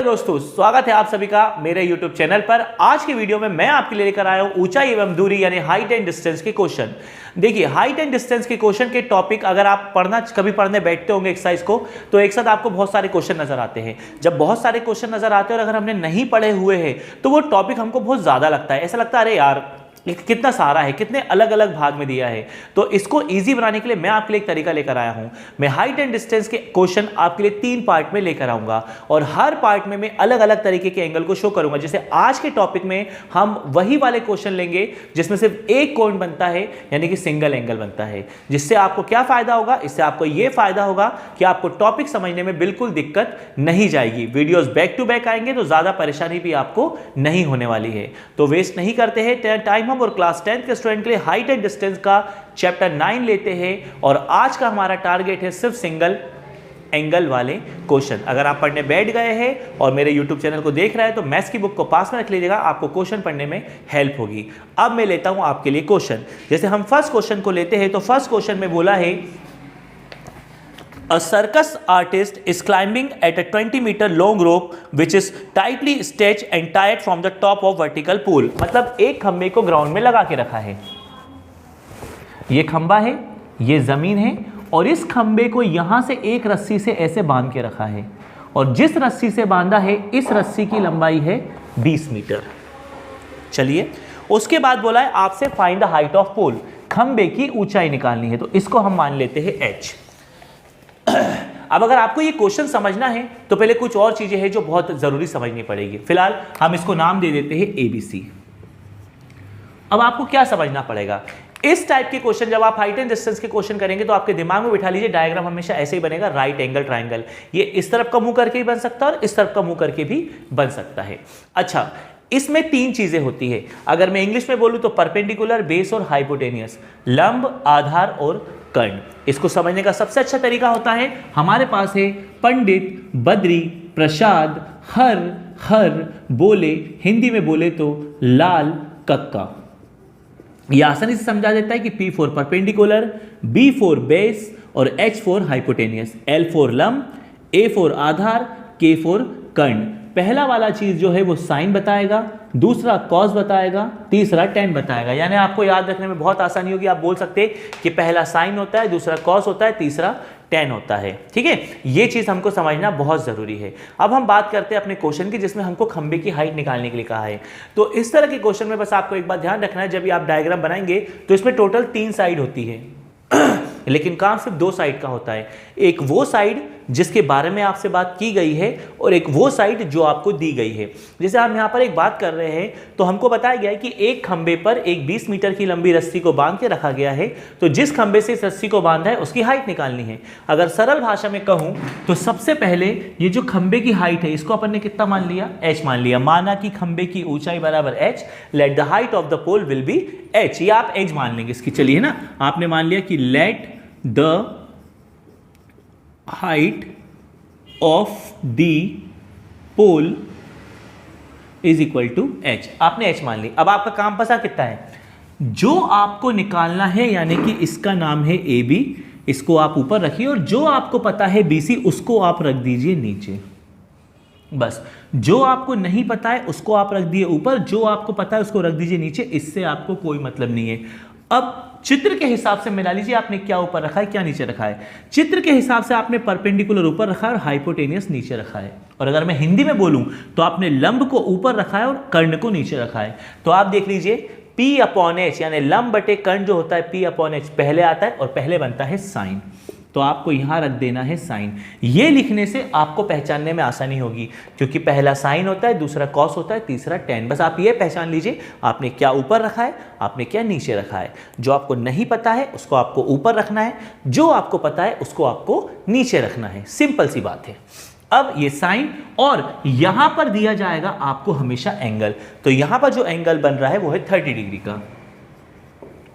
Hello दोस्तों, स्वागत है आप सभी का मेरे YouTube चैनल पर। आज की वीडियो में मैं आपके लिए लेकर आया हूं ऊंचाई एवं दूरी यानी हाइट एंड डिस्टेंस के क्वेश्चन। देखिए, हाइट एंड डिस्टेंस के क्वेश्चन के टॉपिक अगर आप कभी पढ़ने बैठते होंगे एक्सरसाइज को, तो एक साथ आपको बहुत सारे क्वेश्चन नजर आते हैं। जब बहुत सारे क्वेश्चन नजर आते हैं और अगर हमने नहीं पढ़े हुए हैं तो वो टॉपिक हमको बहुत ज्यादा लगता है। ऐसा लगता है अरे यार कितना सारा है, कितने अलग अलग भाग में दिया है। तो इसको इजी बनाने के लिए मैं आपके लिए एक तरीका लेकर आया हूं। मैं हाइट एंड डिस्टेंस के क्वेश्चन आपके लिए 3 पार्ट में लेकर आऊंगा और हर पार्ट में मैं अलग अलग तरीके के एंगल को शो करूंगा। जैसे आज के टॉपिक में हम वही वाले क्वेश्चन लेंगे जिसमें सिर्फ एक कोण बनता है, यानी कि सिंगल एंगल बनता है। जिससे आपको क्या फायदा होगा? इससे आपको यह फायदा होगा कि आपको टॉपिक समझने में बिल्कुल दिक्कत नहीं जाएगी। वीडियोस बैक टू बैक आएंगे तो ज्यादा परेशानी भी आपको नहीं होने वाली है। तो वेस्ट नहीं करते हैं टाइम और क्लास 10 के स्टूडेंट के लिए हाइट एंड डिस्टेंस का चैप्टर 9 लेते हैं। और आज का हमारा टारगेट है सिर्फ सिंगल एंगल वाले क्वेश्चन। अगर आप पढ़ने बैठ गए हैं और मेरे YouTube चैनल को देख रहे हैं तो मैथ्स की बुक को पास में रख लीजिएगा, आपको क्वेश्चन पढ़ने में हेल्प होगी। अब मैं लेता हूं आपके लिए क्वेश्चन। जैसे हम फर्स्ट क्वेश्चन को लेते हैं तो फर्स्ट क्वेश्चन में बोला है A circus artist is climbing at a 20-meter long rope which is tightly stretched and tied from the top of vertical pole। मतलब एक खंबे को ग्राउंड में लगा के रखा है। ये खंबा है, ये जमीन है और इस खंबे को यहां से एक रस्सी से ऐसे बांध के रखा है और जिस रस्सी से बांधा है इस रस्सी की लंबाई है 20 मीटर। चलिए, उसके बाद बोला है आपसे फाइंड द हाइट ऑफ पोल, खंबे की ऊंचाई निकालनी है। तो इसको हम मान लेते हैं h। अब अगर आपको ये क्वेश्चन समझना है तो पहले कुछ और चीजें हैं जो बहुत जरूरी समझनी पड़ेगी। फिलहाल हम इसको नाम दे देते हैं ABC। अब आपको क्या समझना पड़ेगा? इस टाइप के क्वेश्चन जब आप हाइट एंड डिस्टेंस के क्वेश्चन करेंगे तो आपके दिमाग में बिठा लीजिए, डायग्राम हमेशा ऐसे ही बनेगा, राइट एंगल ट्राइंगल। ये इस तरफ का मुंह करके भी बन सकता है और इस तरफ का मुंह करके भी बन सकता है। अच्छा, इसमें 3 चीजें होती है। अगर मैं इंग्लिश में बोलूं तो परपेंडिकुलर, बेस और हाइपोटेनियस, लंब, आधार और कर्ण। इसको समझने का सबसे अच्छा तरीका होता है, हमारे पास है पंडित, बद्री, प्रसाद, हर, बोले, हिंदी में बोले तो लाल, कक्का। यह आसानी से समझा देता है कि P for perpendicular, B for base और H for hypotenuse, L for लंब, A फॉर आधार, K फॉर कर्ण। पहला वाला चीज जो है वो साइन बताएगा, दूसरा कॉस बताएगा, तीसरा टेन बताएगा। यानी आपको याद रखने में बहुत आसानी होगी। आप बोल सकते हैं कि पहला साइन होता है, दूसरा कॉस होता है, तीसरा टेन होता है। ठीक है, ये चीज हमको समझना बहुत जरूरी है। अब हम बात करते हैं अपने क्वेश्चन की जिसमें हमको खंबे की हाइट निकालने के लिए कहा है। तो इस तरह के क्वेश्चन में बस आपको एक बात ध्यान रखना है, जब भी आप डायग्राम बनाएंगे तो इसमें टोटल 3 साइड होती है लेकिन काम सिर्फ 2 साइड का होता है। एक वो साइड जिसके बारे में आपसे बात की गई है और एक वो साइड जो आपको दी गई है। जैसे हम यहाँ पर एक बात कर रहे हैं तो हमको बताया गया है कि एक खंबे पर एक 20 मीटर की लंबी रस्सी को बांध के रखा गया है। तो जिस खंबे से इस रस्सी को बांधा है उसकी हाइट निकालनी है। अगर सरल भाषा में कहूँ तो सबसे पहले ये जो खंबे की हाइट है इसको अपन ने कितना मान लिया? h मान लिया। माना कि खंबे की ऊंचाई बराबर h, let the height of the pole will be h। ये आप h मान लेंगे इसकी। चलिए ना, आपने मान लिया कि let the height of the pole is equal to h। आपने h मान ली। अब आपका काम पता कितना है? जो आपको निकालना है, यानी कि इसका नाम है AB, इसको आप ऊपर रखिए और जो आपको पता है BC उसको आप रख दीजिए नीचे। बस, जो आपको नहीं पता है उसको आप रख दिए ऊपर, जो आपको पता है उसको रख दीजिए नीचे। इससे आपको कोई मतलब नहीं है। अब चित्र के हिसाब से मिला लीजिए आपने क्या ऊपर रखा है, क्या नीचे रखा है। चित्र के हिसाब से आपने परपेंडिकुलर ऊपर रखा है और हाइपोटेनियस नीचे रखा है। और अगर मैं हिंदी में बोलूं तो आपने लंब को ऊपर रखा है और कर्ण को नीचे रखा है। तो आप देख लीजिए P/H यानी लंब बटे कर्ण जो होता है P/H पहले आता है और पहले बनता है साइन। तो आपको यहां रख देना है साइन। ये लिखने से आपको पहचानने में आसानी होगी क्योंकि पहला साइन होता है, दूसरा कॉस होता है, तीसरा टेन। बस आप ये पहचान लीजिए आपने क्या ऊपर रखा है, आपने क्या नीचे रखा है। जो आपको नहीं पता है उसको आपको ऊपर रखना है, जो आपको पता है उसको आपको नीचे रखना है। सिंपल सी बात है। अब ये साइन और यहां पर दिया जाएगा आपको हमेशा एंगल। तो यहां पर जो एंगल बन रहा है वो है 30 डिग्री का।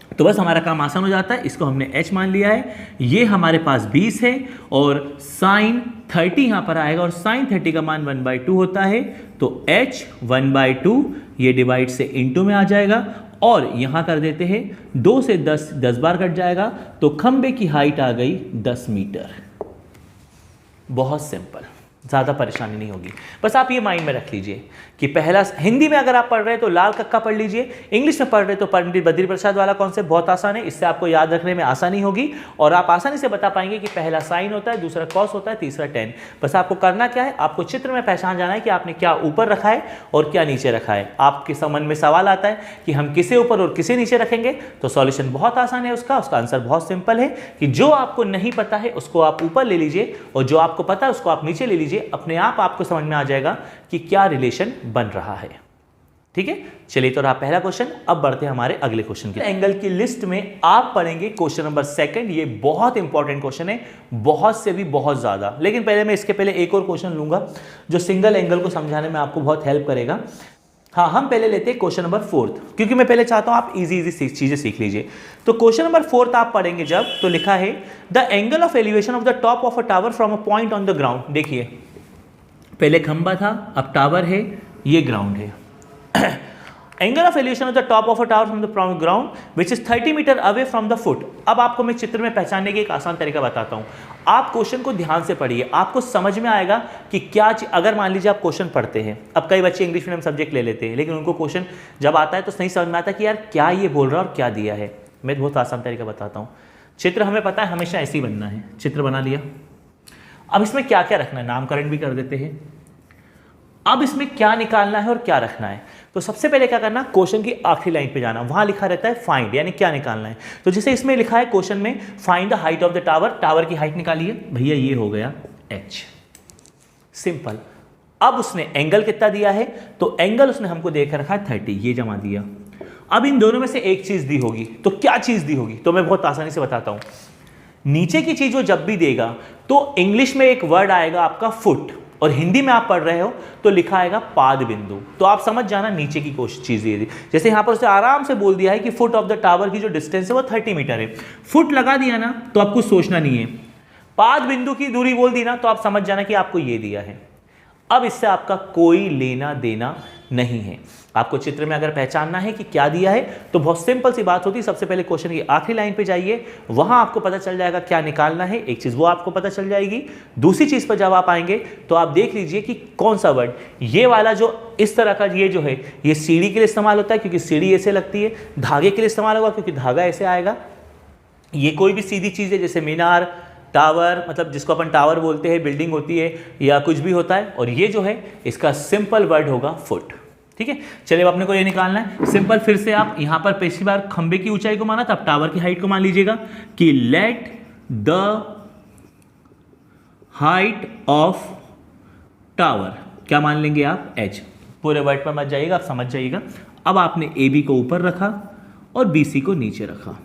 तो बस हमारा काम आसान हो जाता है। इसको हमने h मान लिया है, ये हमारे पास 20 है और साइन 30 यहाँ पर आएगा और साइन 30 का मान 1/2 होता है। तो h 1/2 ये डिवाइड से इंटू में आ जाएगा और यहाँ कर देते हैं 2 से 10 बार कट जाएगा। तो खंबे की हाइट आ गई 10 मीटर। बहुत सिंपल। ज़्यादा परेशानी नहीं होगी। बस आप ये माइंड में रख लीजिए कि पहला, हिंदी में अगर आप पढ़ रहे हैं तो लाल कक्का पढ़ लीजिए, इंग्लिश में पढ़ रहे हैं तो पंडित बद्री प्रसाद वाला कॉन्सेप्ट बहुत आसान है, इससे आपको याद रखने में आसानी होगी और आप आसानी से बता पाएंगे कि पहला साइन होता है, दूसरा कॉस होता है, तीसरा टेन। बस आपको करना क्या है, आपको चित्र में पहचान जाना है कि आपने क्या ऊपर रखा है और क्या नीचे रखा है। आपके मन में सवाल आता है कि हम किसे ऊपर और किसे नीचे रखेंगे, तो सॉल्यूशन बहुत आसान है उसका आंसर बहुत सिंपल है कि जो आपको नहीं पता है उसको आप ऊपर ले लीजिए और जो आपको पता है उसको आप नीचे ले लीजिए। अपने आप आपको समझ में आ जाएगा कि क्या रिलेशन बन रहा है। ठीक है, चलिए तो रहा पहला क्वेश्चन। अब बढ़ते हैं हमारे अगले क्वेश्चन के। एंगल की लिस्ट में आप पढ़ेंगे क्वेश्चन नंबर 2। ये बहुत इंपॉर्टेंट क्वेश्चन है, बहुत से भी बहुत ज्यादा। लेकिन पहले मैं इसके पहले एक और क्वेश्चन लूंगा जो सिंगल एंगल को समझाने में आपको बहुत हेल्प करेगा। हाँ, हम पहले लेते हैं क्वेश्चन नंबर 4, क्योंकि मैं पहले चाहता हूं आप इजी चीजें सीख लीजिए। तो क्वेश्चन नंबर 4 आप पढ़ेंगे जब, तो लिखा है the angle of elevation of the top of a tower from a point on the ground. देखिए, पहले खंबा था, अब टावर है, ये ग्राउंड है। Angle of elevation of the top of a tower from the ground which is 30 metre away from the foot. अब आपको मैं चित्र में पहचानने की एक आसान तरीका बताता हूं। आप क्वेश्चन को ध्यान से पढ़िए, आपको समझ में आएगा कि क्या अगर मान लीजिए आप क्वेश्चन पढ़ते हैं। अब कई बच्चे इंग्लिश मीडियम सब्जेक्ट ले लेते हैं, लेकिन उनको क्वेश्चन जब आता है तो नहीं समझ में आता कि यार क्या ये बोल रहा है और क्या दिया है। मैं बहुत आसान तरीका बताता हूँ। चित्र हमें पता है हमेशा ऐसे ही बनना है। चित्र बना लिया, अब इसमें क्या क्या रखना है, नामकरण भी कर देते हैं। अब इसमें क्या निकालना है और क्या रखना है, तो सबसे पहले क्या करना, क्वेश्चन की आखिरी लाइन पे जाना, वहां लिखा रहता है फाइंड, यानी क्या निकालना है। तो जैसे इसमें लिखा है क्वेश्चन में find the height of the tower, tower की हाइट निकालिए, भैया ये हो गया h, सिंपल। अब उसने एंगल कितना दिया है, तो एंगल उसने हमको देकर रखा है 30, ये जमा दिया। अब इन दोनों में से एक चीज दी होगी, तो क्या चीज दी होगी, तो मैं बहुत आसानी से बताता हूं। नीचे की चीज वो जब भी देगा तो इंग्लिश में एक वर्ड आएगा आपका फुट, और हिंदी में आप पढ़ रहे हो तो लिखा आएगा पाद बिंदु। तो आप समझ जाना नीचे की चीज ये थी। जैसे यहां पर उसने आराम से बोल दिया है कि फुट ऑफ द टावर की जो डिस्टेंस है वो 30 मीटर है, फुट लगा दिया ना तो आपको सोचना नहीं है। पाद बिंदु की दूरी बोल दी ना तो आप समझ जाना कि आपको ये दिया है। अब इससे आपका कोई लेना देना नहीं है। आपको चित्र में अगर पहचानना है कि क्या दिया है तो बहुत सिंपल सी बात होती है, सबसे पहले क्वेश्चन की आखिरी लाइन पे जाइए, वहां आपको पता चल जाएगा क्या निकालना है। एक चीज वो आपको पता चल जाएगी। दूसरी चीज पर जब आप आएंगे तो आप देख लीजिए कि कौन सा वर्ड, ये वाला जो इस तरह का ये जो है ये सीढ़ी के लिए इस्तेमाल होता है क्योंकि सीढ़ी ऐसे लगती है, धागे के लिए इस्तेमाल होगा क्योंकि धागा ऐसे आएगा। ये कोई भी सीधी चीज है जैसे मीनार, टावर, मतलब जिसको अपन टावर बोलते हैं, बिल्डिंग होती है या कुछ भी होता है, और ये जो है इसका सिंपल वर्ड होगा फुट। ठीक है, चलिए अब अपने को ये निकालना है सिंपल। फिर से आप यहां पर पिछली बार खंबे की ऊंचाई को माना था, अब टावर की हाइट को मान लीजिएगा कि let the height of tower, क्या मान लेंगे आप, h। पूरे वर्ड पर मत जाइएगा, आप समझ जाइएगा। अब आपने ए बी को ऊपर रखा और बी सी को नीचे रखा,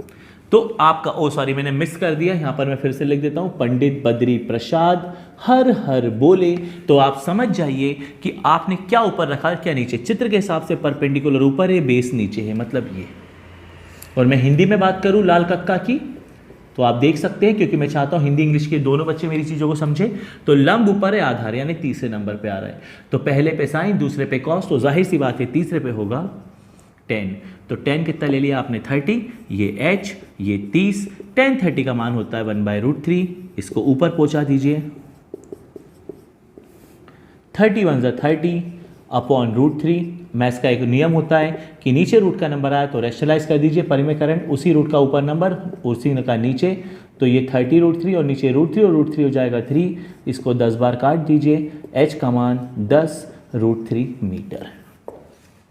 तो आपका सॉरी मैंने मिस कर दिया, यहां पर मैं फिर से लिख देता हूं, पंडित बद्री प्रसाद हर हर बोले। तो आप समझ जाइए कि आपने क्या ऊपर रखा क्या नीचे। चित्र के हिसाब से परपेंडिकुलर ऊपर है, बेस नीचे है, मतलब ये। और मैं हिंदी में बात करूं लाल कक्का की, तो आप देख सकते हैं, क्योंकि मैं चाहता हूं हिंदी इंग्लिश के दोनों बच्चे मेरी चीजों को समझे। तो लंब ऊपर है, आधार यानी तीसरे नंबर पे आ रहा है, तो पहले पे साइन, दूसरे पे कॉस, तो जाहिर सी बात है तीसरे पे होगा 10। तो 10 कितना ले लिया आपने, 30, ये h, ये 30, 10 30 का मान होता है 1/√3। इसको ऊपर पहुंचा दीजिए, 31 × 30 अपॉन √3। मैथ्स का एक नियम होता है कि नीचे रूट का नंबर आया तो रैशनलाइज कर दीजिए, परिमेयकरण, उसी रूट का ऊपर नंबर उसी का नीचे, तो ये 30√3 और नीचे √3 और √3 हो जाएगा 3। इसको 10 बार काट दीजिए, h का मान 10√3 मीटर।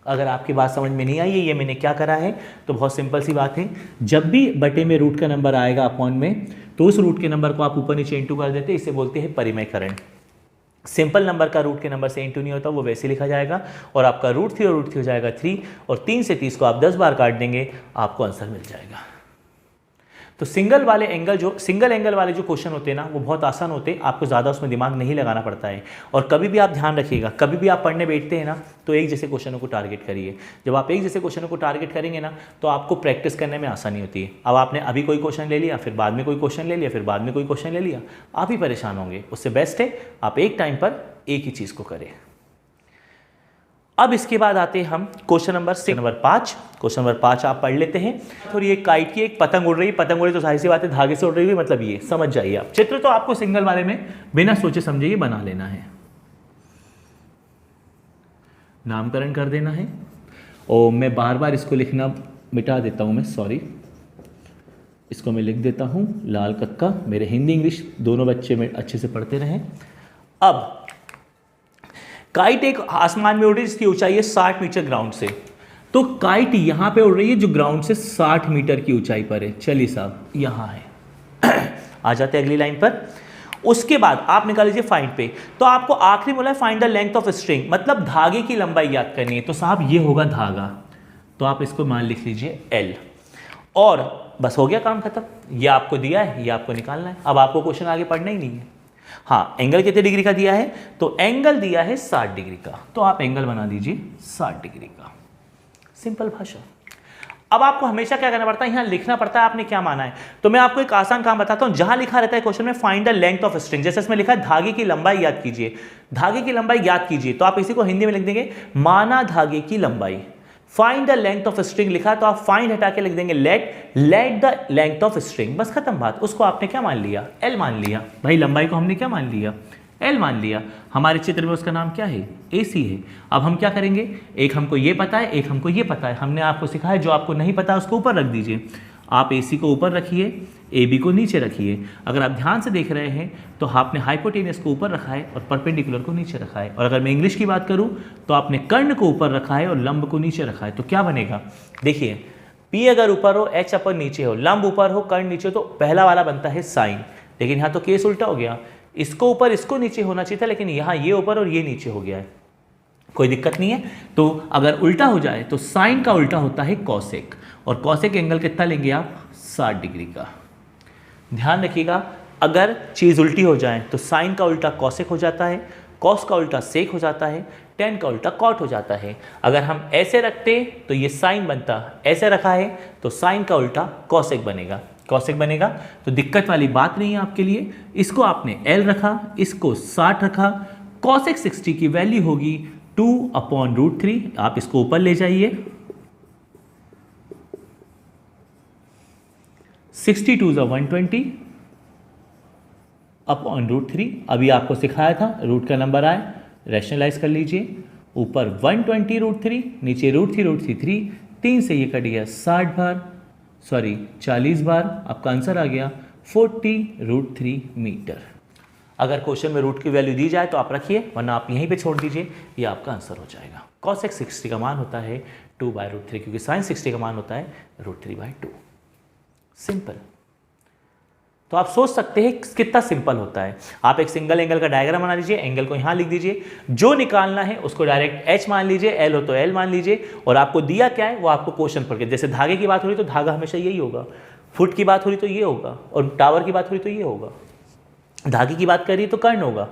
अगर आपकी बात समझ में नहीं आई है ये मैंने क्या करा है, तो बहुत सिंपल सी बात है, जब भी बटे में रूट का नंबर आएगा अपॉन में, तो उस रूट के नंबर को आप ऊपर नीचे इंटू कर देते हैं, इसे बोलते हैं परिमेयकरण। सिंपल नंबर का रूट के नंबर से इंटू नहीं होता, वो वैसे लिखा जाएगा, और आपका √3 और √3 हो जाएगा 3, और 3 से 30 को आप 10 बार काट देंगे, आपको आंसर मिल जाएगा। तो सिंगल एंगल वाले जो क्वेश्चन होते हैं ना वो बहुत आसान होते हैं, आपको ज़्यादा उसमें दिमाग नहीं लगाना पड़ता है। और कभी भी आप ध्यान रखिएगा, कभी भी आप पढ़ने बैठते हैं ना तो एक जैसे क्वेश्चनों को टारगेट करिए। जब आप एक जैसे क्वेश्चनों को टारगेट करेंगे ना तो आपको प्रैक्टिस करने में आसानी होती है। अब आपने अभी कोई क्वेश्चन ले लिया, फिर बाद में कोई क्वेश्चन ले लिया, फिर बाद में कोई क्वेश्चन ले लिया, आप ही परेशान होंगे। उससे बेस्ट है आप एक टाइम पर एक ही चीज़ को करें। अब इसके बाद आते हैं हम क्वेश्चन नंबर 5। क्वेश्चन नंबर 5 आप पढ़ लेते हैं। थोड़ी एक काइट की एक पतंग उड़ रही है, पतंग उड़ी तो जाहिर सी बात है धागे से उड़ रही हुई, मतलब ये समझ जाइए आप। चित्र तो आपको सिंगल वाले में बिना सोचे समझे ही बना लेना है। नामकरण कर देना है। और मैं बार बार इसको लिखना मिटा देता हूँ मैं, सॉरी, इसको मैं लिख देता हूँ लाल कक्का। मेरे हिंदी इंग्लिश दोनों बच्चे में अच्छे से पढ़ते रहें। अब काइट एक आसमान में उड़ रही है जिसकी ऊंचाई है 60 मीटर ग्राउंड से। तो काइट यहां पे उड़ रही है जो ग्राउंड से 60 मीटर की ऊंचाई पर है। चलिए साहब यहां है आ जाते हैं अगली लाइन पर। उसके बाद आप निकाल लीजिए फाइंड पे। तो आपको आखिरी बोला है find the length of string, मतलब धागे की लंबाई याद करनी है। तो साहब ये होगा धागा, तो आप इसको मान लिख लीजिए L, और बस हो गया काम खत्म। ये आपको दिया है, ये आपको निकालना है। अब आपको क्वेश्चन आगे पढ़ना ही नहीं है। हाँ, एंगल कितने डिग्री का दिया है? तो एंगल दिया है 60 डिग्री का, तो आप एंगल बना दीजिए 60 डिग्री का। सिंपल भाषा। अब आपको हमेशा क्या करना पड़ता है, यहां लिखना पड़ता है आपने क्या माना है। तो मैं आपको एक आसान काम बताता हूं। जहां लिखा रहता है क्वेश्चन में find the length of string, जैसे इसमें लिखा है धागे की लंबाई याद कीजिए, धागे की लंबाई याद कीजिए, तो आप इसी को हिंदी में लिख देंगे माना धागे की लंबाई। Find the length of string लिखा तो आप फाइंड हटा के लिख देंगे let the length of string. बस खत्म बात। उसको आपने क्या मान लिया? L मान लिया। भाई लंबाई को हमने क्या मान लिया? L मान लिया। हमारे चित्र में उसका नाम क्या है? AC है। अब हम क्या करेंगे, एक हमको ये पता है, एक हमको ये पता है। हमने आपको सिखाया जो आपको नहीं पता उसको ऊपर रख दीजिए। आप AC को ऊपर रखिए, AB को नीचे रखिए। अगर आप ध्यान से देख रहे हैं तो आपने हाइपोटेनस को ऊपर रखा है और परपेंडिकुलर को नीचे रखा है। और अगर मैं इंग्लिश की बात करूं तो आपने कर्ण को ऊपर रखा है और लंब को नीचे रखा है। तो क्या बनेगा? देखिए, P अगर ऊपर हो, H अपर नीचे हो, लंब ऊपर हो, कर्ण नीचे हो, तो पहला वाला बनता है साइन। लेकिन यहाँ तो केस उल्टा हो गया, इसको ऊपर इसको नीचे होना चाहिए था, लेकिन यहाँ ये ऊपर और ये नीचे हो गया है। कोई दिक्कत नहीं है। तो अगर उल्टा हो जाए तो साइन का उल्टा होता है कॉसेक, और कॉसेक एंगल कितना लेंगे आप? 60 डिग्री का। ध्यान रखिएगा, अगर चीज़ उल्टी हो जाए तो साइन का उल्टा कॉसेक हो जाता है, कॉस का उल्टा सेक हो जाता है, टेन का उल्टा कॉट हो जाता है। अगर हम ऐसे रखते तो ये साइन बनता, ऐसे रखा है तो साइन का उल्टा कॉसेक बनेगा, कॉसेक बनेगा। तो दिक्कत वाली बात नहीं है आपके लिए। इसको आपने L रखा, इसको 60 रखा। कॉसेक 60 की वैल्यू होगी 2/√3। आप इसको ऊपर ले जाइए, 62 × 120 /√3। अभी आपको सिखाया था रूट का नंबर आए, रैशनलाइज कर लीजिए। ऊपर 120√3, नीचे √3 3, 3 से ये कट गया 60 बार, सॉरी 40 बार। आपका आंसर आ गया 40√3 मीटर। अगर क्वेश्चन में रूट की वैल्यू दी जाए तो आप रखिए, वरना आप यहीं पे छोड़ दीजिए, ये आपका आंसर हो जाएगा। कॉसेक 60 का मान होता है 2/√3, क्योंकि साइन 60 का मान होता है √3/2। सिंपल। तो आप सोच सकते हैं कितना सिंपल होता है। आप एक सिंगल एंगल का डायग्राम बना लीजिए, एंगल को यहां लिख दीजिए, जो निकालना है उसको डायरेक्ट H मान लीजिए, L हो तो L मान लीजिए, और आपको दिया क्या है वो आपको क्वेश्चन पढ़ के, जैसे धागे की बात हो रही तो धागा हमेशा यही होगा, फुट की बात हो रही तो ये होगा, और टावर की बात हो रही तो ये होगा, धागे की बात कर रही तो कर्ण होगा,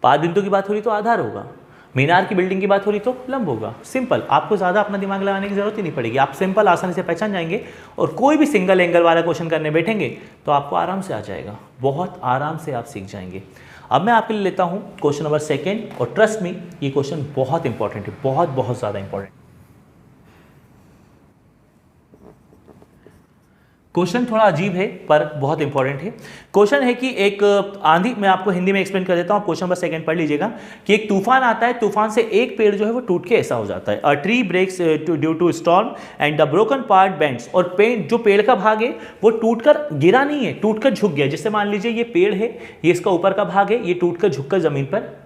पाद बिंदु की बात हो रही तो आधार होगा, मीनार की बिल्डिंग की बात हो रही तो लंब होगा। सिंपल। आपको ज़्यादा अपना दिमाग लगाने की जरूरत ही नहीं पड़ेगी, आप सिंपल आसानी से पहचान जाएंगे, और कोई भी सिंगल एंगल वाला क्वेश्चन करने बैठेंगे तो आपको आराम से आ जाएगा, बहुत आराम से आप सीख जाएंगे। अब मैं आपके लिए लेता हूँ क्वेश्चन नंबर 2, और ट्रस्ट मी ये क्वेश्चन बहुत इंपॉर्टेंट है, बहुत ज़्यादा इंपॉर्टेंट। क्वेश्चन थोड़ा अजीब है पर बहुत इंपॉर्टेंट है। क्वेश्चन है कि एक आंधी, मैं आपको हिंदी में एक्सप्लेन कर देता हूँ, क्वेश्चन नंबर 2 पढ़ लीजिएगा, कि एक तूफान आता है, तूफान से एक पेड़ जो है वो टूट के ऐसा हो जाता है। A tree breaks due to storm and the broken part bends, और जो पेड़ का भाग है वो टूटकर गिरा नहीं है, टूटकर झुक गया। जिससे मान लीजिए ये पेड़ है, ये इसका ऊपर का भाग है, ये टूटकर झुककर जमीन पर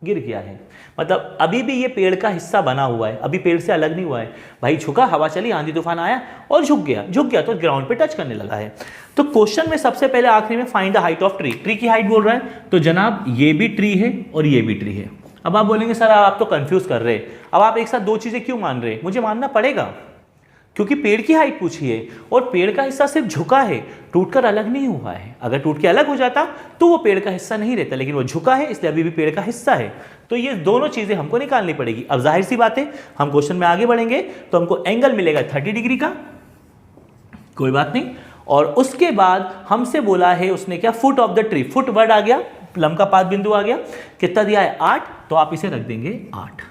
गिर गया है, मतलब अभी भी ये पेड़ का हिस्सा बना हुआ है, अभी पेड़ से अलग नहीं हुआ है। भाई झुका, हवा चली, आंधी तूफान आया और झुक गया तो ग्राउंड पे टच करने लगा है। तो क्वेश्चन में सबसे पहले आखिरी में find the height of tree, tree की हाइट बोल रहा है, तो जनाब ये भी ट्री है और ये भी ट्री है। अब आप बोलेंगे सर आप तो कंफ्यूज कर रहे हैं, अब आप एक साथ दो चीजें क्यों मान रहे हैं? मुझे मानना पड़ेगा, क्योंकि पेड़ की हाइट पूछी है और पेड़ का हिस्सा सिर्फ झुका है, टूटकर अलग नहीं हुआ है। अगर टूट के अलग हो जाता तो वो पेड़ का हिस्सा नहीं रहता, लेकिन वो झुका है इसलिए अभी भी पेड़ का हिस्सा है। तो ये दोनों चीजें हमको निकालनी पड़ेगी। अब जाहिर सी बात है, हम क्वेश्चन में आगे बढ़ेंगे तो हमको एंगल मिलेगा 30 डिग्री का, कोई बात नहीं। और उसके बाद हमसे बोला है उसने क्या, foot of the tree, foot word आ गया, लंब का पाद बिंदु आ गया, कितना दिया है 8, तो आप इसे रख देंगे 8।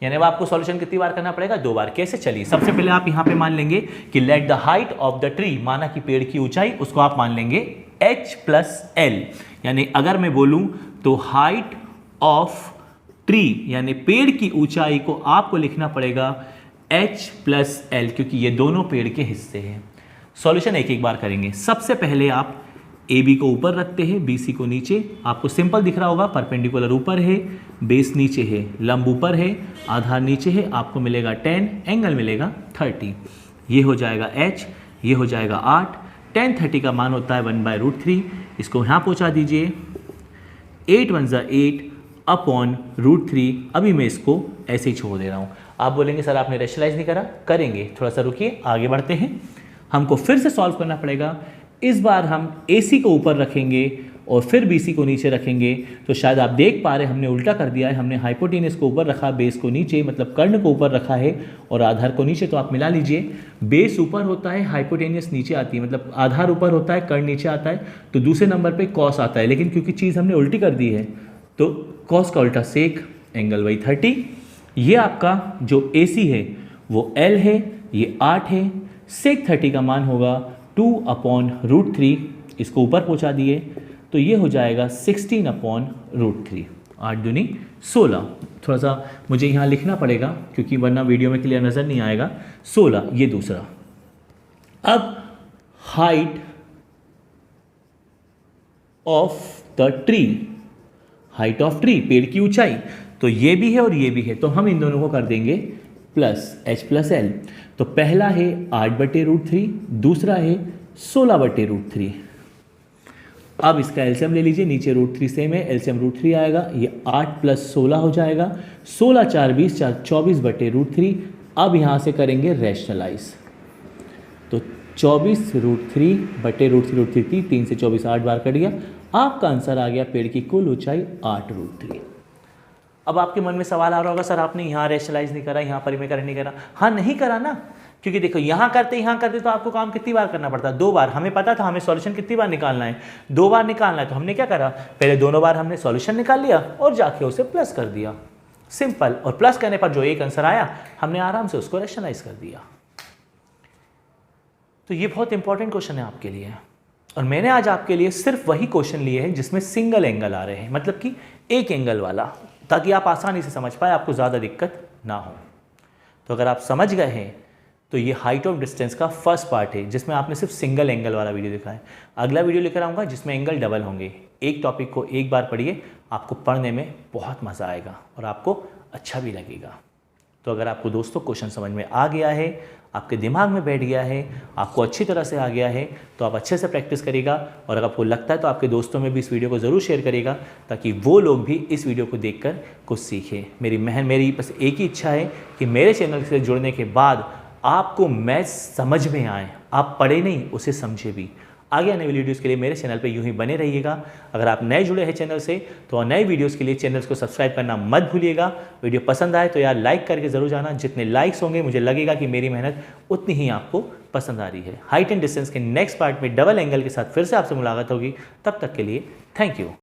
यानी अब आपको सॉल्यूशन कितनी बार करना पड़ेगा? 2 बार। कैसे? चलिए, सबसे पहले आप यहां पे मान लेंगे कि let the height of the tree, माना कि पेड़ की ऊंचाई, उसको आप मान लेंगे H + L। यानी अगर मैं बोलूं तो हाइट ऑफ ट्री यानी पेड़ की ऊंचाई को आपको लिखना पड़ेगा h प्लस एल, क्योंकि ये दोनों पेड़ के हिस्से हैं। सॉल्यूशन एक एक बार करेंगे। सबसे पहले आप ए बी को ऊपर रखते हैं, बी सी को नीचे। आपको सिंपल दिख रहा होगा, परपेंडिकुलर ऊपर है, बेस नीचे है, लंब ऊपर है, आधार नीचे है, आपको मिलेगा 10, एंगल मिलेगा 30। ये हो जाएगा h, ये हो जाएगा 8। tan 30 का मान होता है 1/√3। इसको यहाँ पहुँचा दीजिए, 8 1 ज़ा 8 अपॉन √3। अभी मैं इसको ऐसे ही छोड़ दे रहा हूँ। आप बोलेंगे सर आपने रेशनलाइज नहीं करा, करेंगे, थोड़ा सा रुकिए, आगे बढ़ते हैं। हमको फिर से सॉल्व करना पड़ेगा। इस बार हम AC को ऊपर रखेंगे और फिर BC को नीचे रखेंगे। तो शायद आप देख पा रहे हैं हमने उल्टा कर दिया है, हमने हाइपोटेनस को ऊपर रखा, बेस को नीचे, मतलब कर्ण को ऊपर रखा है और आधार को नीचे। तो आप मिला लीजिए, बेस ऊपर होता है, हाइपोटेनस नीचे आती है, मतलब आधार ऊपर होता है, कर्ण नीचे आता है। तो दूसरे नंबर पे कॉस आता है, लेकिन क्योंकि चीज़ हमने उल्टी कर दी है तो कॉस का उल्टा सेक, एंगल वही 30। ये आपका जो AC है वो L है, ये 8 है। सेक 30 का मान होगा 2/√3। इसको ऊपर पहुंचा दिए तो ये हो जाएगा 16/√3। 8 दूनी 16। थोड़ा सा मुझे यहाँ लिखना पड़ेगा क्योंकि वरना वीडियो में क्लियर नज़र नहीं आएगा। 16 ये दूसरा। अब height of the tree, height of tree, पेड़ की ऊंचाई, तो ये भी है और ये भी है, तो हम इन दोनों को कर देंगे प्लस h प्लस एल। तो पहला है 8/√3, दूसरा है 16/√3। अब इसका एलसीएम ले लीजिए, नीचे √3 सेम है, एलसीएम √3 आएगा, ये 8 + 16 हो जाएगा। 16 4 20 4 24/√3। अब यहाँ से करेंगे रैशनलाइज, तो 24√3/√3, 3 से 24 8 बार कट गया। आपका आंसर आ गया पेड़ की कुल ऊंचाई 8√3। अब आपके मन में सवाल आ रहा होगा, सर आपने यहाँ रैशनलाइज नहीं करा, यहाँ परिमेयकरण नहीं करा। हाँ नहीं करा ना, क्योंकि देखो यहाँ करते तो आपको काम कितनी बार करना पड़ता, 2 बार। हमें पता था हमें सॉल्यूशन कितनी बार निकालना है, 2 बार निकालना है। तो हमने क्या करा, पहले दोनों बार हमने सॉल्यूशन निकाल लिया और जाके उसे प्लस कर दिया, सिंपल। और प्लस करने पर जो एक आंसर आया हमने आराम से उसको रैशनलाइज कर दिया। तो ये बहुत इंपॉर्टेंट क्वेश्चन है आपके लिए, और मैंने आज आपके लिए सिर्फ वही क्वेश्चन लिए हैं जिसमें सिंगल एंगल आ रहे हैं, मतलब कि एक एंगल वाला, ताकि आप आसानी से समझ पाए, आपको ज़्यादा दिक्कत ना हो। तो अगर आप समझ गए हैं तो ये हाइट ऑफ डिस्टेंस का फर्स्ट पार्ट है, जिसमें आपने सिर्फ सिंगल एंगल वाला वीडियो देखा है। अगला वीडियो लेकर आऊँगा जिसमें एंगल डबल होंगे। एक टॉपिक को एक बार पढ़िए, आपको पढ़ने में बहुत मज़ा आएगा और आपको अच्छा भी लगेगा। तो अगर आपको दोस्तों क्वेश्चन समझ में आ गया है, आपके दिमाग में बैठ गया है, आपको अच्छी तरह से आ गया है, तो आप अच्छे से प्रैक्टिस करिएगा। और अगर आपको लगता है तो आपके दोस्तों में भी इस वीडियो को ज़रूर शेयर करिएगा, ताकि वो लोग भी इस वीडियो को देखकर कुछ सीखें। मेरी बस एक ही इच्छा है कि मेरे चैनल से जुड़ने के बाद आपको मैथ्स समझ में आए, आप पढ़े नहीं उसे समझे भी। आगे आने वाली वीडियोज़ के लिए मेरे चैनल पे यूं ही बने रहिएगा। अगर आप नए जुड़े हैं चैनल से तो नए वीडियोज़ के लिए चैनल को सब्सक्राइब करना मत भूलिएगा। वीडियो पसंद आए तो यार लाइक करके ज़रूर जाना। जितने लाइक्स होंगे मुझे लगेगा कि मेरी मेहनत उतनी ही आपको पसंद आ रही है। हाइट एंड डिस्टेंस के नेक्स्ट पार्ट में डबल एंगल के साथ फिर से आपसे मुलाकात होगी। तब तक के लिए थैंक यू।